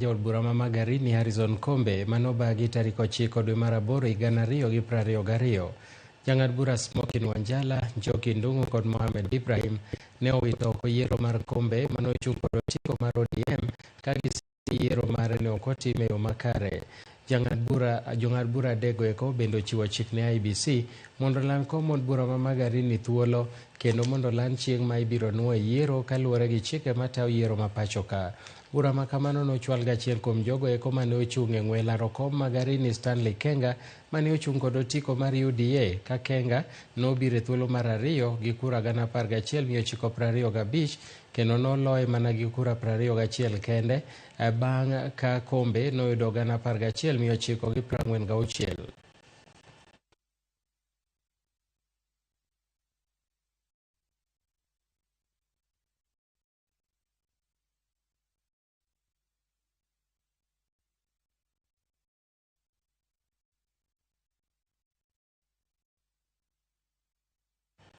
Jaod bura ma Magarini Harrison Kombe manobagi tarik 9 dwe mar 8 higa 2022. Jang'ad bura Smokin Wanjala, Njoki Ndung'u kod Mohamed Ibrahim ne owito oko yiero mar Kombe manochung' kod otiko mar ODM ka yiero mare ne ok otim e yo makare. Jong'ad bura adekgo eko bende ochiwo chik ne IEBC mondo oland kom od bura ma Magarini thuolo kendo mondo oland chieng' ma ibiro nuo yiero kaluwore gi chike matayo yiero ma pacho ka. Bura ma kamano nochwal gi achiel kuom jogo eko mane ochung' e ng'we laro kom Magarini Stanley Kenga mane ochung' kod otiko mar UDA ka Kenga nobiro e thuolo mar ariyo gi kura 11,925 kendo noloye mana gi kura 21 kende bang' ka Kombe noyudo 11,946.